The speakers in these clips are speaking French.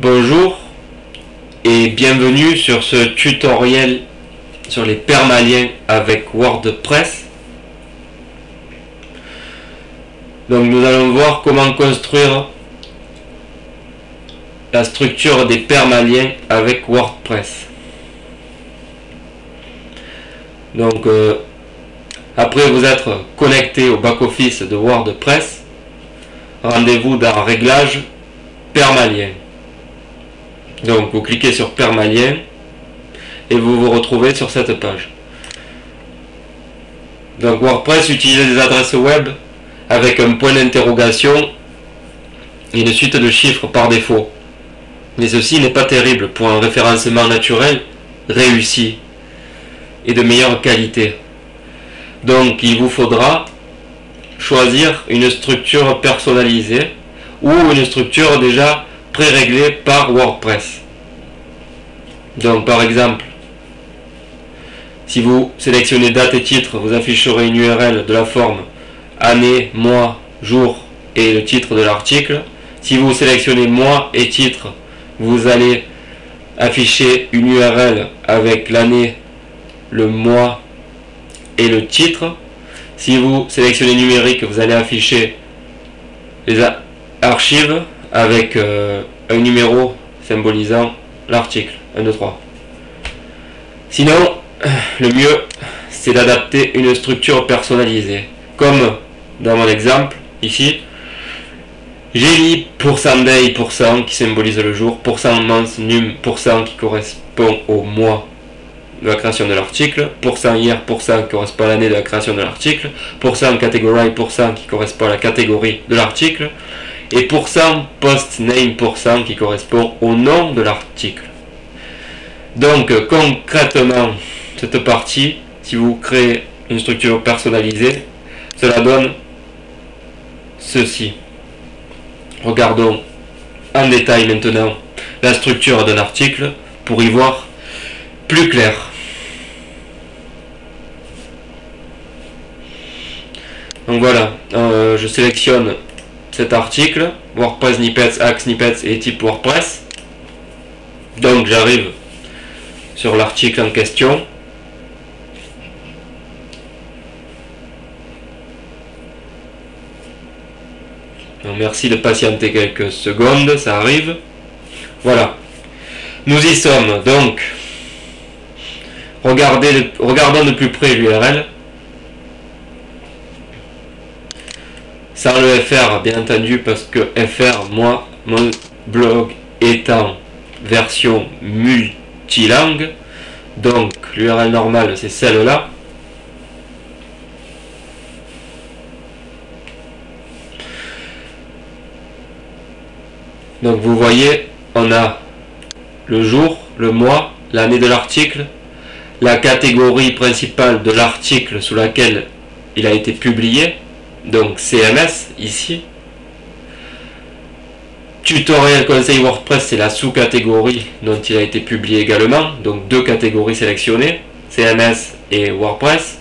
Bonjour et bienvenue sur ce tutoriel sur les permaliens avec WordPress. Donc nous allons voir comment construire la structure des permaliens avec WordPress. Donc après vous être connecté au back-office de WordPress, rendez-vous dans Réglages, Permalien. Donc vous cliquez sur Permalien et vous vous retrouvez sur cette page. Donc WordPress utilise des adresses web avec un point d'interrogation et une suite de chiffres par défaut. Mais ceci n'est pas terrible pour un référencement naturel réussi et de meilleure qualité. Donc il vous faudra choisir une structure personnalisée ou une structure déjà pré-réglée par WordPress. Donc par exemple, si vous sélectionnez date et titre, vous afficherez une URL de la forme année, mois, jour et le titre de l'article. Si vous sélectionnez mois et titre, vous allez afficher une URL avec l'année, le mois et le titre. Si vous sélectionnez numérique, vous allez afficher les archives avec un numéro symbolisant l'article 1, 2, 3. Sinon, le mieux c'est d'adapter une structure personnalisée. Comme dans mon exemple ici, j'ai mis %day % qui symbolise le jour, %month num % qui correspond au mois de la création de l'article, %year % qui correspond à l'année de la création de l'article, %category % qui correspond à la catégorie de l'article, et %post name % qui correspond au nom de l'article. Donc concrètement, cette partie, si vous créez une structure personnalisée, cela donne ceci. Regardons en détail maintenant la structure d'un article pour y voir plus clair. Donc voilà, je sélectionne cet article, WordPress snippets, Hack snippets et type WordPress. Donc j'arrive sur l'article en question. Donc, merci de patienter quelques secondes, ça arrive. Voilà, nous y sommes. Donc regardons de plus près l'URL. Sans le FR bien entendu, parce que FR, moi, mon blog étant version multilangue, donc l'URL normale c'est celle-là. Donc vous voyez, on a le jour, le mois, l'année de l'article, la catégorie principale de l'article sous laquelle il a été publié, donc CMS ici. Tutoriel conseil WordPress, c'est la sous-catégorie dont il a été publié également, donc deux catégories sélectionnées, CMS et WordPress.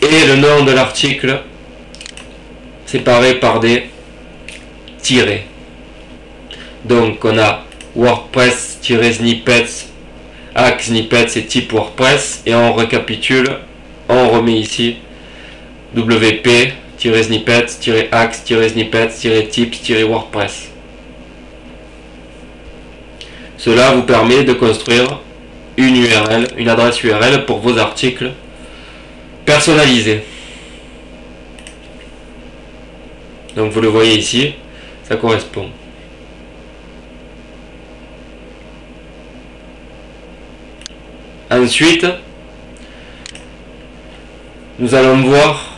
Et le nom de l'article séparé par des tirés. Donc on a WordPress-snippets, Hack snippets et type WordPress, et on récapitule, on remet ici wp-snippets-axe-snippets-tips-WordPress. Cela vous permet de construire une URL, une adresse URL pour vos articles personnalisés. Donc vous le voyez ici, ça correspond. Ensuite, nous allons voir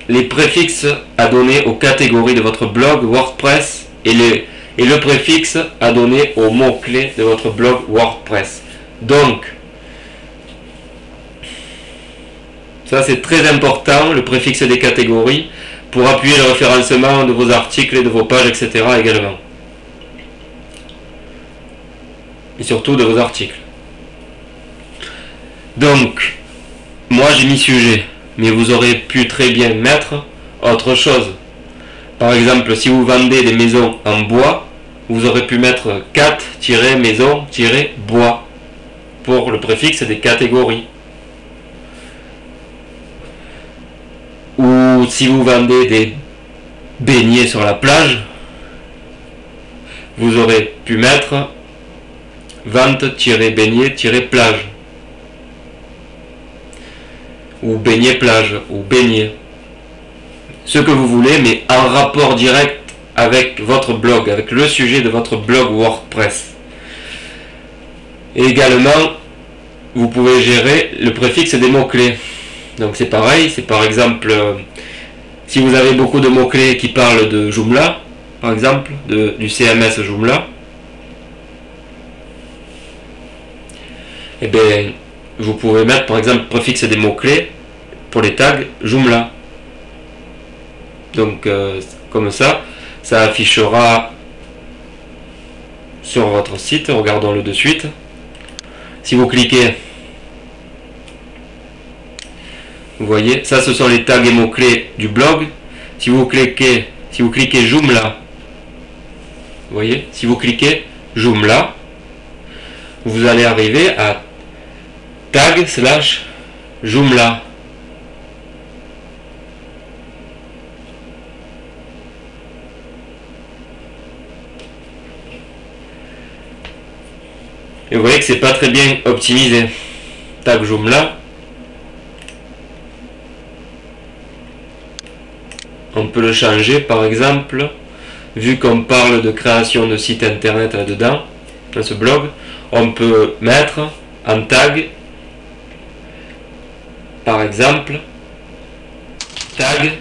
les préfixes à donner aux catégories de votre blog WordPress et le préfixe à donner aux mots-clés de votre blog WordPress. Donc, ça c'est très important, le préfixe des catégories, pour appuyer le référencement de vos articles et de vos pages, etc. également. Et surtout de vos articles. Donc, moi j'ai mis sujet, mais vous aurez pu très bien mettre autre chose. Par exemple, si vous vendez des maisons en bois, vous aurez pu mettre 4-maison-bois pour le préfixe des catégories. Ou si vous vendez des baignets sur la plage, vous aurez pu mettre vente-beignet-plage. Ou beignet-plage, ou beignet. Ce que vous voulez, mais en rapport direct avec votre blog, avec le sujet de votre blog WordPress. Et également, vous pouvez gérer le préfixe des mots-clés. Donc c'est pareil, c'est par exemple, si vous avez beaucoup de mots-clés qui parlent de Joomla, par exemple, du CMS Joomla, et bien, vous pouvez mettre par exemple préfixe des mots-clés pour les tags Joomla. Donc comme ça affichera sur votre site. Regardons-le de suite. Si vous cliquez, vous voyez, ça ce sont les tags et mots-clés du blog. Si vous cliquez Joomla, vous voyez, si vous cliquez Joomla, vous allez arriver à tag/Joomla. Et vous voyez que c'est pas très bien optimisé. Tag Joomla. On peut le changer par exemple, vu qu'on parle de création de site internet là-dedans, dans ce blog, on peut mettre en tag, par exemple, tag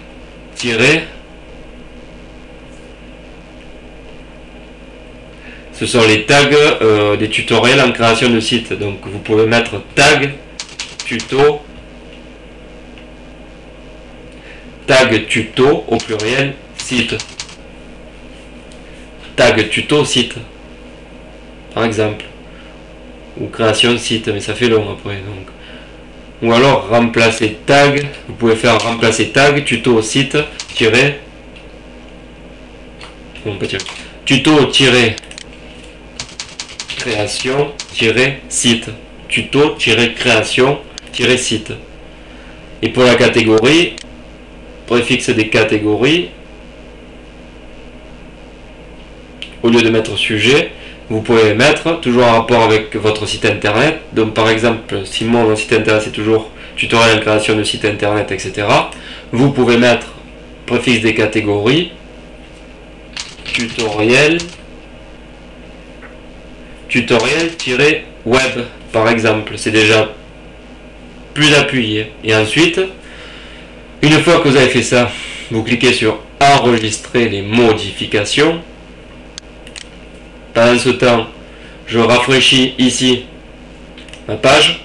ce sont les tags des tutoriels en création de site. Donc vous pouvez mettre tag tuto au pluriel site. Tag tuto site, par exemple. Ou création site, mais ça fait long après. Donc. Ou alors remplacer tag, vous pouvez faire remplacer tag tuto site tuto création site, tuto création site. Et pour la catégorie, préfixe des catégories, au lieu de mettre sujet, vous pouvez mettre toujours en rapport avec votre site internet. Donc par exemple, si mon site internet c'est toujours tutoriel en création de site internet, etc., vous pouvez mettre préfixe des catégories, tutoriel-web par exemple. C'est déjà plus appuyé. Et ensuite, une fois que vous avez fait ça, vous cliquez sur enregistrer les modifications. Pendant ce temps, je rafraîchis ici ma page.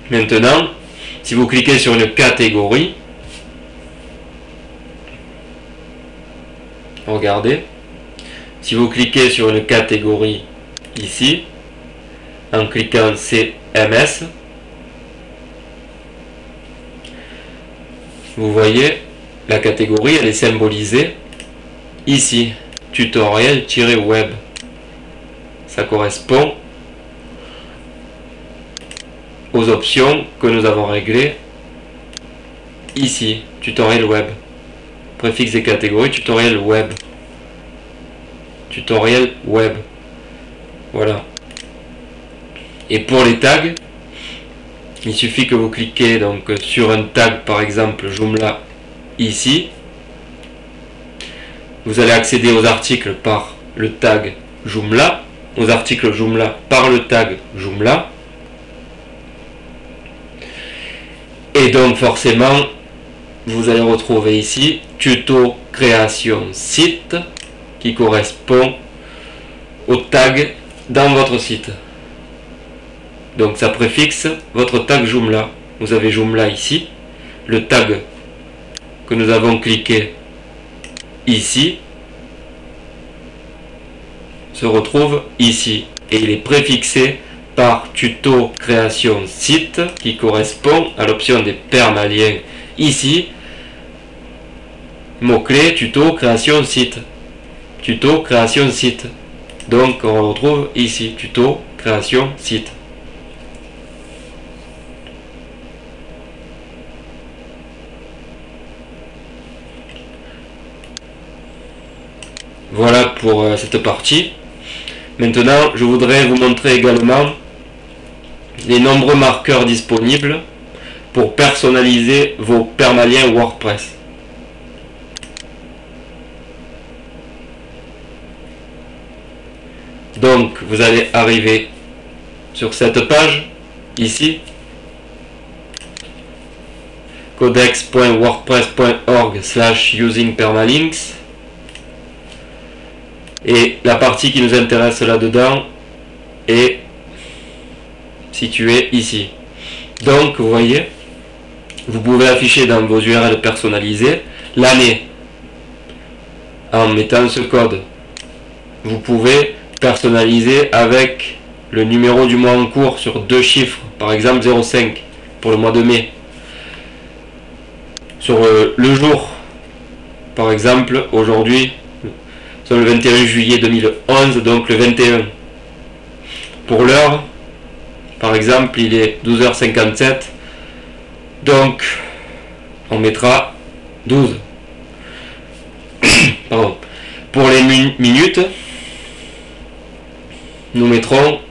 Maintenant, si vous cliquez sur une catégorie, regardez, si vous cliquez sur une catégorie ici, en cliquant CMS, vous voyez la catégorie, elle est symbolisée ici, tutoriel-web. Ça correspond aux options que nous avons réglées ici, tutoriel web. Préfixe des catégories, tutoriel web. Voilà. Et pour les tags, il suffit que vous cliquez donc sur un tag, par exemple Joomla ici. Vous allez accéder aux articles par le tag Joomla, aux articles Joomla par le tag Joomla. Et donc forcément, vous allez retrouver ici tuto création site qui correspond au tag dans votre site. Donc ça préfixe votre tag Joomla. Vous avez Joomla ici, le tag que nous avons cliqué ici se retrouve ici et il est préfixé par tuto création site qui correspond à l'option des permaliens ici, mot-clé tuto création site, tuto création site. Donc on retrouve ici tuto création site. Voilà pour cette partie. Maintenant, je voudrais vous montrer également les nombreux marqueurs disponibles pour personnaliser vos permaliens WordPress. Donc, vous allez arriver sur cette page, ici, codex.wordpress.org/using-permalinks. Et la partie qui nous intéresse là-dedans est située ici. Donc, vous voyez, vous pouvez afficher dans vos URL personnalisées l'année en mettant ce code. Vous pouvez personnaliser avec le numéro du mois en cours sur 2 chiffres, par exemple 05 pour le mois de mai. Sur le jour, par exemple, aujourd'hui, c'est le 21 juillet 2011, donc le 21. Pour l'heure, par exemple, il est 12h57, donc on mettra 12. Pardon. Pour les minutes, nous mettrons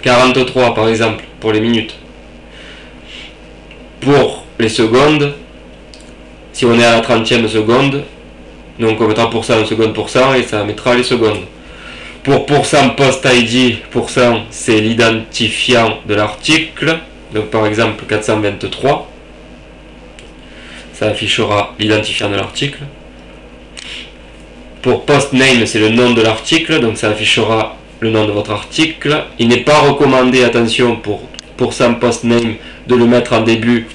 43 par exemple, pour les minutes. Pour les secondes, si on est à la 30e seconde, donc on mettra pourcent, seconde, pourcent, et ça mettra les secondes. Pour pourcent post ID, pourcent, c'est l'identifiant de l'article. Donc par exemple 423, ça affichera l'identifiant de l'article. Pour post name, c'est le nom de l'article, donc ça affichera le nom de votre article. Il n'est pas recommandé, attention, pour pourcent post name, de le mettre en début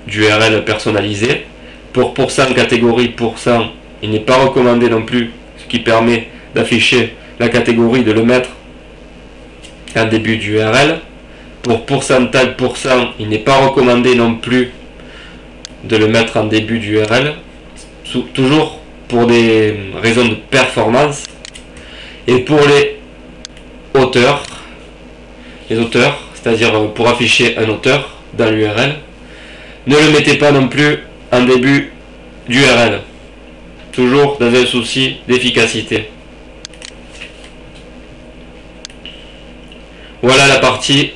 d'URL personnalisé. Pour pourcent catégorie, pourcent, il n'est pas recommandé non plus, ce qui permet d'afficher la catégorie, de le mettre en début d'URL. Pour pourcentage, pourcent, il n'est pas recommandé non plus de le mettre en début d'URL, toujours pour des raisons de performance. Et pour les auteurs, c'est-à-dire pour afficher un auteur dans l'URL, ne le mettez pas non plus en début d'URL, toujours dans un souci d'efficacité. Voilà la partie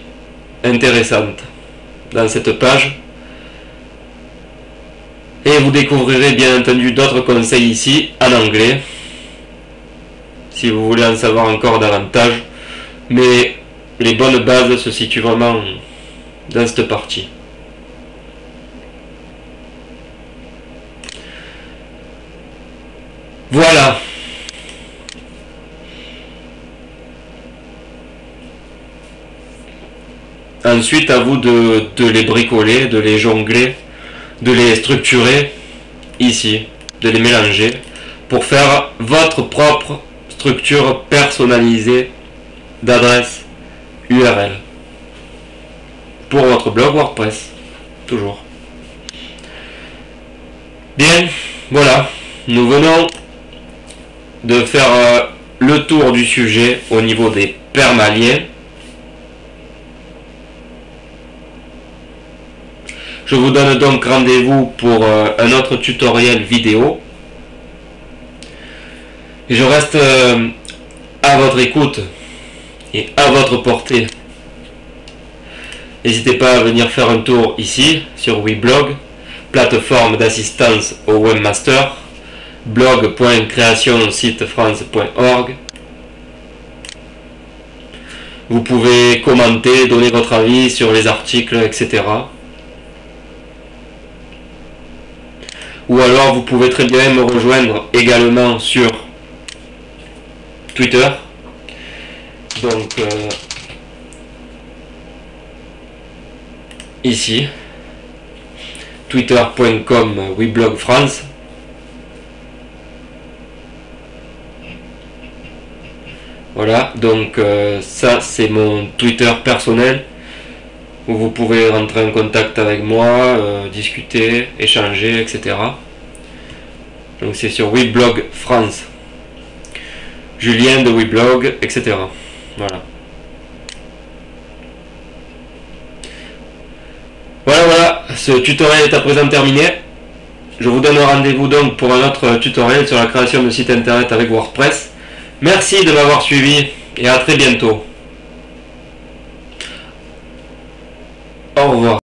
intéressante dans cette page. Et vous découvrirez bien entendu d'autres conseils ici en anglais, si vous voulez en savoir encore davantage. Mais les bonnes bases se situent vraiment dans cette partie. Voilà. Ensuite, à vous de les bricoler, de les jongler, de les structurer ici, de les mélanger pour faire votre propre structure personnalisée d'adresse URL pour votre blog WordPress, toujours. Bien, voilà, nous venons de faire le tour du sujet au niveau des permaliens. Je vous donne donc rendez-vous pour un autre tutoriel vidéo. Et je reste à votre écoute et à votre portée. N'hésitez pas à venir faire un tour ici sur Weblog, plateforme d'assistance au webmaster, blog.creationsitefrance.org. Vous pouvez commenter, donner votre avis sur les articles, etc. Ou alors vous pouvez très bien me rejoindre également sur Twitter. Donc ici, twitter.com/weblogfrance. Voilà, donc ça c'est mon Twitter personnel où vous pouvez rentrer en contact avec moi, discuter, échanger, etc. Donc c'est sur Weblog France. Julien de Weblog, etc. Voilà. Voilà, ce tutoriel est à présent terminé. Je vous donne rendez-vous donc pour un autre tutoriel sur la création de site internet avec WordPress. Merci de m'avoir suivi et à très bientôt. Au revoir.